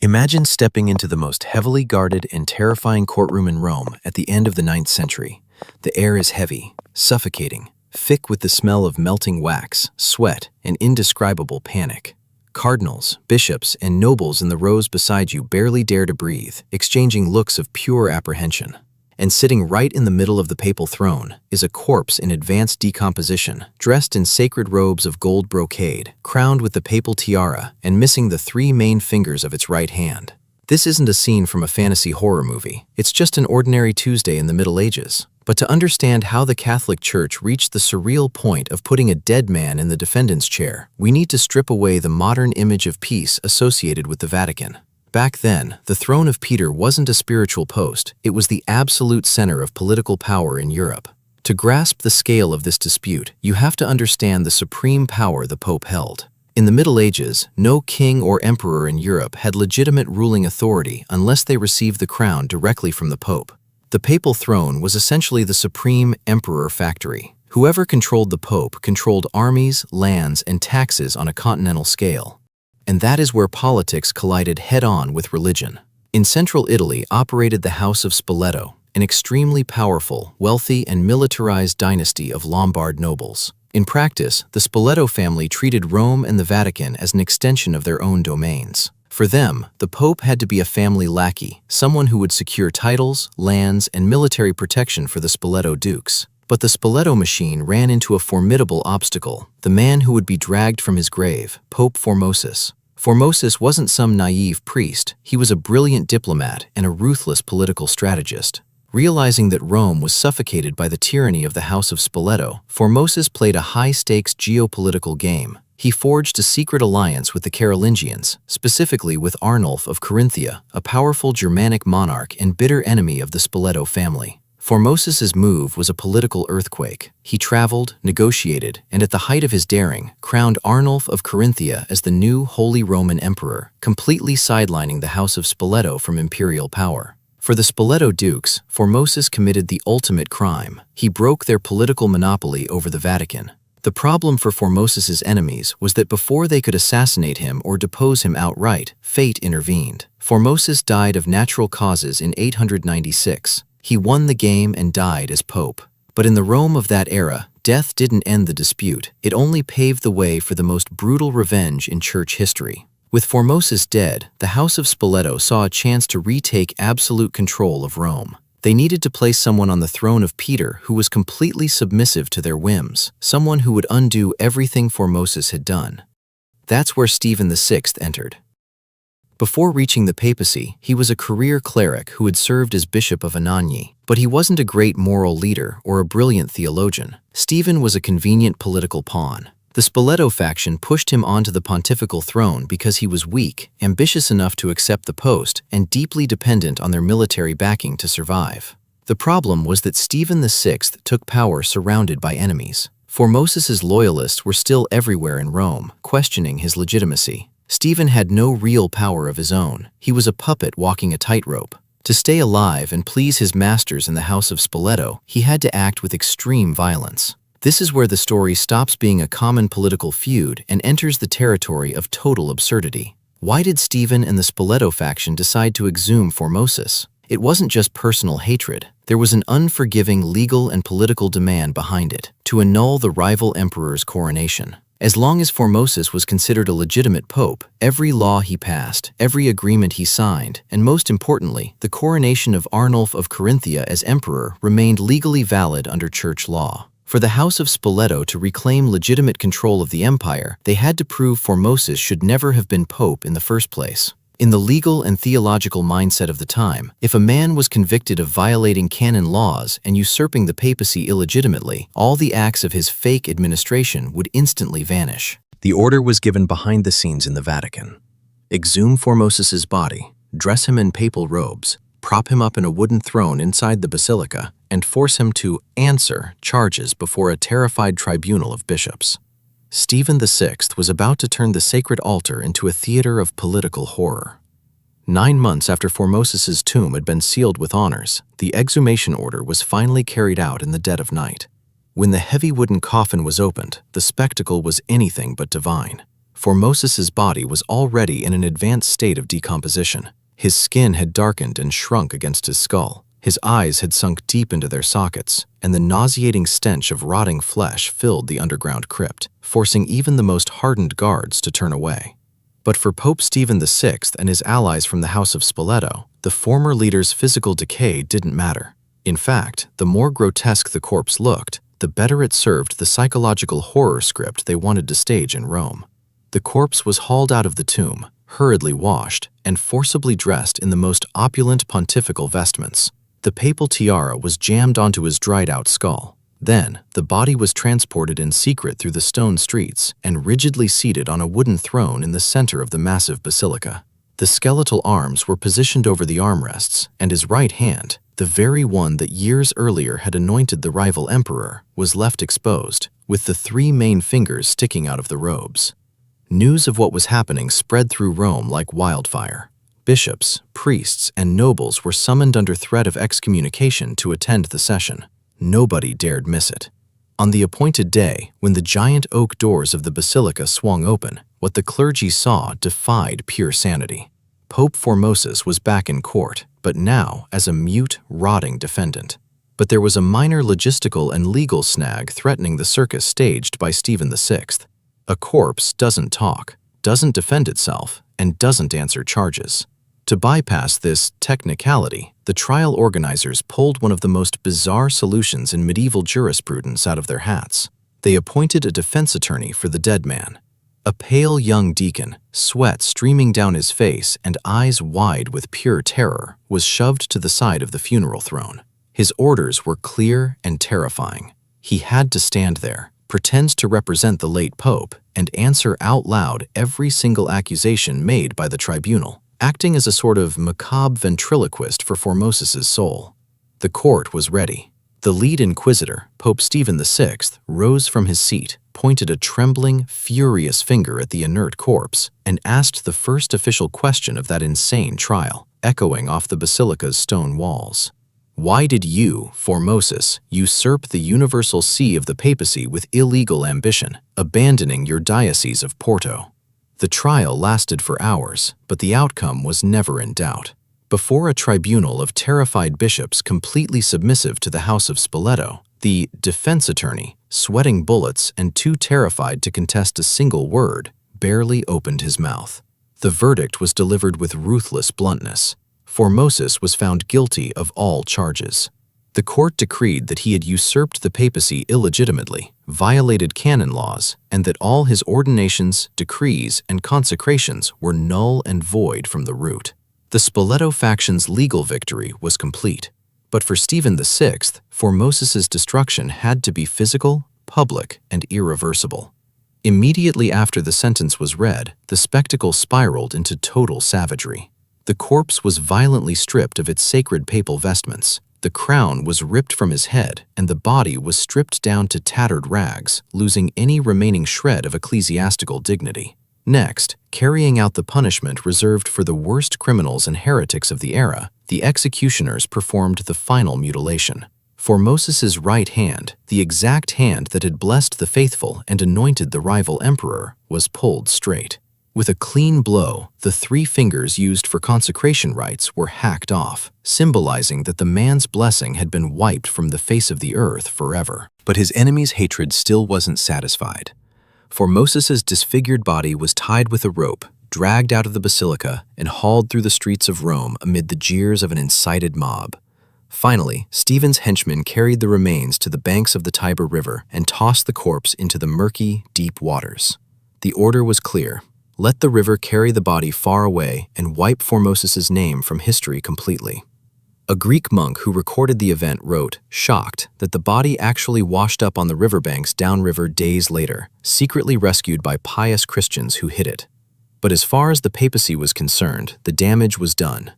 Imagine stepping into the most heavily guarded and terrifying courtroom in Rome at the end of the 9th century. The air is heavy, suffocating, thick with the smell of melting wax, sweat, and indescribable panic. Cardinals, bishops, and nobles in the rows beside you barely dare to breathe, exchanging looks of pure apprehension. And sitting right in the middle of the papal throne is a corpse in advanced decomposition, dressed in sacred robes of gold brocade, crowned with the papal tiara, and missing the 3 main fingers of its right hand. This isn't a scene from a fantasy horror movie. It's just an ordinary Tuesday in the Middle Ages. But to understand how the Catholic Church reached the surreal point of putting a dead man in the defendant's chair, we need to strip away the modern image of peace associated with the Vatican. Back then, the throne of Peter wasn't a spiritual post, it was the absolute center of political power in Europe. To grasp the scale of this dispute, you have to understand the supreme power the Pope held. In the Middle Ages, no king or emperor in Europe had legitimate ruling authority unless they received the crown directly from the Pope. The papal throne was essentially the supreme emperor factory. Whoever controlled the Pope controlled armies, lands, and taxes on a continental scale. And that is where politics collided head-on with religion. In central Italy operated the House of Spoleto, an extremely powerful, wealthy, and militarized dynasty of Lombard nobles. In practice, the Spoleto family treated Rome and the Vatican as an extension of their own domains. For them, the Pope had to be a family lackey, someone who would secure titles, lands, and military protection for the Spoleto dukes. But the Spoleto machine ran into a formidable obstacle, the man who would be dragged from his grave, Pope Formosus. Formosus wasn't some naive priest, he was a brilliant diplomat and a ruthless political strategist. Realizing that Rome was suffocated by the tyranny of the House of Spoleto, Formosus played a high-stakes geopolitical game. He forged a secret alliance with the Carolingians, specifically with Arnulf of Carinthia, a powerful Germanic monarch and bitter enemy of the Spoleto family. Formosus's move was a political earthquake. He traveled, negotiated, and at the height of his daring, crowned Arnulf of Carinthia as the new Holy Roman Emperor, completely sidelining the House of Spoleto from imperial power. For the Spoleto dukes, Formosus committed the ultimate crime. He broke their political monopoly over the Vatican. The problem for Formosus's enemies was that before they could assassinate him or depose him outright, fate intervened. Formosus died of natural causes in 896. He won the game and died as Pope. But in the Rome of that era, death didn't end the dispute. It only paved the way for the most brutal revenge in church history. With Formosus dead, the House of Spoleto saw a chance to retake absolute control of Rome. They needed to place someone on the throne of Peter who was completely submissive to their whims, someone who would undo everything Formosus had done. That's where Stephen VI entered. Before reaching the papacy, he was a career cleric who had served as Bishop of Anagni, but he wasn't a great moral leader or a brilliant theologian. Stephen was a convenient political pawn. The Spoleto faction pushed him onto the pontifical throne because he was weak, ambitious enough to accept the post, and deeply dependent on their military backing to survive. The problem was that Stephen VI took power surrounded by enemies. Formosus's loyalists were still everywhere in Rome, questioning his legitimacy. Stephen had no real power of his own. He was a puppet walking a tightrope. To stay alive and please his masters in the House of Spoleto, he had to act with extreme violence. This is where the story stops being a common political feud and enters the territory of total absurdity. Why did Stephen and the Spoleto faction decide to exhume Formosus? It wasn't just personal hatred. There was an unforgiving legal and political demand behind it, to annul the rival emperor's coronation. As long as Formosus was considered a legitimate pope, every law he passed, every agreement he signed, and most importantly, the coronation of Arnulf of Carinthia as emperor remained legally valid under church law. For the House of Spoleto to reclaim legitimate control of the empire, they had to prove Formosus should never have been pope in the first place. In the legal and theological mindset of the time, if a man was convicted of violating canon laws and usurping the papacy illegitimately, all the acts of his fake administration would instantly vanish. The order was given behind the scenes in the Vatican. Exhume Formosus's body, dress him in papal robes, prop him up in a wooden throne inside the basilica, and force him to answer charges before a terrified tribunal of bishops. Stephen VI was about to turn the sacred altar into a theater of political horror. 9 months after Formosus's tomb had been sealed with honors, the exhumation order was finally carried out in the dead of night. When the heavy wooden coffin was opened, the spectacle was anything but divine. Formosus's body was already in an advanced state of decomposition. His skin had darkened and shrunk against his skull. His eyes had sunk deep into their sockets, and the nauseating stench of rotting flesh filled the underground crypt, forcing even the most hardened guards to turn away. But for Pope Stephen VI and his allies from the House of Spoleto, the former leader's physical decay didn't matter. In fact, the more grotesque the corpse looked, the better it served the psychological horror script they wanted to stage in Rome. The corpse was hauled out of the tomb, hurriedly washed, and forcibly dressed in the most opulent pontifical vestments. The papal tiara was jammed onto his dried-out skull. Then, the body was transported in secret through the stone streets and rigidly seated on a wooden throne in the center of the massive basilica. The skeletal arms were positioned over the armrests, and his right hand, the very one that years earlier had anointed the rival emperor, was left exposed, with the 3 main fingers sticking out of the robes. News of what was happening spread through Rome like wildfire. Bishops, priests, and nobles were summoned under threat of excommunication to attend the session. Nobody dared miss it. On the appointed day, when the giant oak doors of the basilica swung open, what the clergy saw defied pure sanity. Pope Formosus was back in court, but now as a mute, rotting defendant. But there was a minor logistical and legal snag threatening the circus staged by Stephen VI. A corpse doesn't talk, doesn't defend itself, and doesn't answer charges. To bypass this technicality, the trial organizers pulled one of the most bizarre solutions in medieval jurisprudence out of their hats. They appointed a defense attorney for the dead man. A pale young deacon, sweat streaming down his face and eyes wide with pure terror, was shoved to the side of the funeral throne. His orders were clear and terrifying. He had to stand there, pretend to represent the late pope, and answer out loud every single accusation made by the tribunal, acting as a sort of macabre ventriloquist for Formosus's soul. The court was ready. The lead inquisitor, Pope Stephen VI, rose from his seat, pointed a trembling, furious finger at the inert corpse, and asked the first official question of that insane trial, echoing off the basilica's stone walls. Why did you, Formosus, usurp the universal see of the papacy with illegal ambition, abandoning your diocese of Porto? The trial lasted for hours, but the outcome was never in doubt. Before a tribunal of terrified bishops completely submissive to the House of Spoleto, the defense attorney, sweating bullets and too terrified to contest a single word, barely opened his mouth. The verdict was delivered with ruthless bluntness. Formosus was found guilty of all charges. The court decreed that he had usurped the papacy illegitimately, violated canon laws, and that all his ordinations, decrees, and consecrations were null and void from the root. The Spoleto faction's legal victory was complete. But for Stephen VI, Formosus's destruction had to be physical, public, and irreversible. Immediately after the sentence was read, the spectacle spiraled into total savagery. The corpse was violently stripped of its sacred papal vestments. The crown was ripped from his head, and the body was stripped down to tattered rags, losing any remaining shred of ecclesiastical dignity. Next, carrying out the punishment reserved for the worst criminals and heretics of the era, the executioners performed the final mutilation. Formosus's right hand, the exact hand that had blessed the faithful and anointed the rival emperor, was pulled straight. With a clean blow, the 3 fingers used for consecration rites were hacked off, symbolizing that the man's blessing had been wiped from the face of the earth forever. But his enemy's hatred still wasn't satisfied. Formosus's disfigured body was tied with a rope, dragged out of the basilica, and hauled through the streets of Rome amid the jeers of an incited mob. Finally, Stephen's henchmen carried the remains to the banks of the Tiber River and tossed the corpse into the murky, deep waters. The order was clear. Let the river carry the body far away and wipe Formosus's name from history completely. A Greek monk who recorded the event wrote, shocked, that the body actually washed up on the riverbanks downriver days later, secretly rescued by pious Christians who hid it. But as far as the papacy was concerned, the damage was done.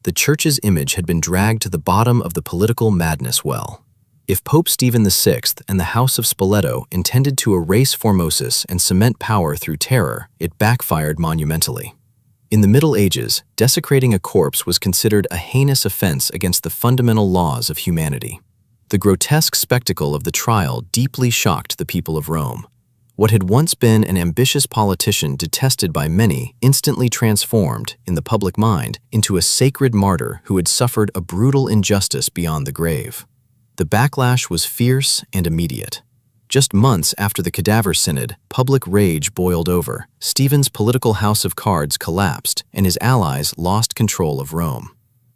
The church's image had been dragged to the bottom of the political madness well. If Pope Stephen VI and the House of Spoleto intended to erase Formosus and cement power through terror, it backfired monumentally. In the Middle Ages, desecrating a corpse was considered a heinous offense against the fundamental laws of humanity. The grotesque spectacle of the trial deeply shocked the people of Rome. What had once been an ambitious politician detested by many instantly transformed, in the public mind, into a sacred martyr who had suffered a brutal injustice beyond the grave. The backlash was fierce and immediate. Just months after the Cadaver Synod, public rage boiled over. Stephen's political house of cards collapsed, and his allies lost control of Rome.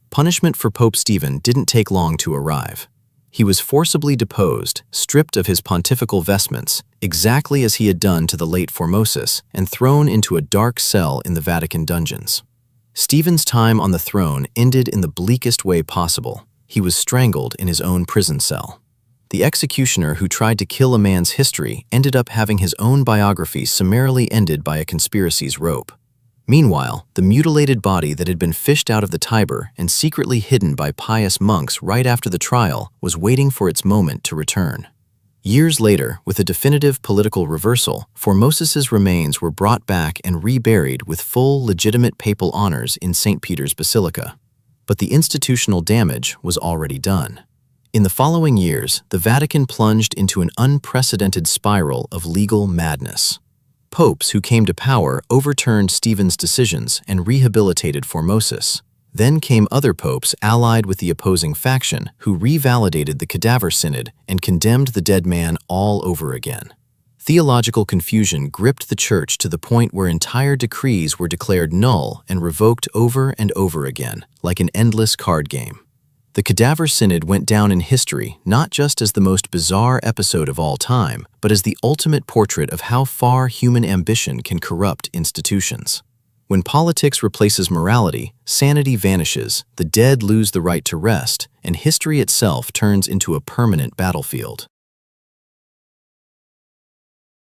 Punishment for Pope Stephen didn't take long to arrive. He was forcibly deposed, stripped of his pontifical vestments, exactly as he had done to the late Formosus, and thrown into a dark cell in the Vatican dungeons. Stephen's time on the throne ended in the bleakest way possible. He was strangled in his own prison cell. The executioner who tried to kill a man's history ended up having his own biography summarily ended by a conspiracy's rope. Meanwhile, the mutilated body that had been fished out of the Tiber and secretly hidden by pious monks right after the trial was waiting for its moment to return. Years later, with a definitive political reversal, Formosus's remains were brought back and reburied with full, legitimate papal honors in St. Peter's Basilica. But the institutional damage was already done. In the following years, the Vatican plunged into an unprecedented spiral of legal madness. Popes who came to power overturned Stephen's decisions and rehabilitated Formosus. Then came other popes allied with the opposing faction who revalidated the Cadaver Synod and condemned the dead man all over again. Theological confusion gripped the Church to the point where entire decrees were declared null and revoked over and over again, like an endless card game. The Cadaver Synod went down in history not just as the most bizarre episode of all time, but as the ultimate portrait of how far human ambition can corrupt institutions. When politics replaces morality, sanity vanishes, the dead lose the right to rest, and history itself turns into a permanent battlefield.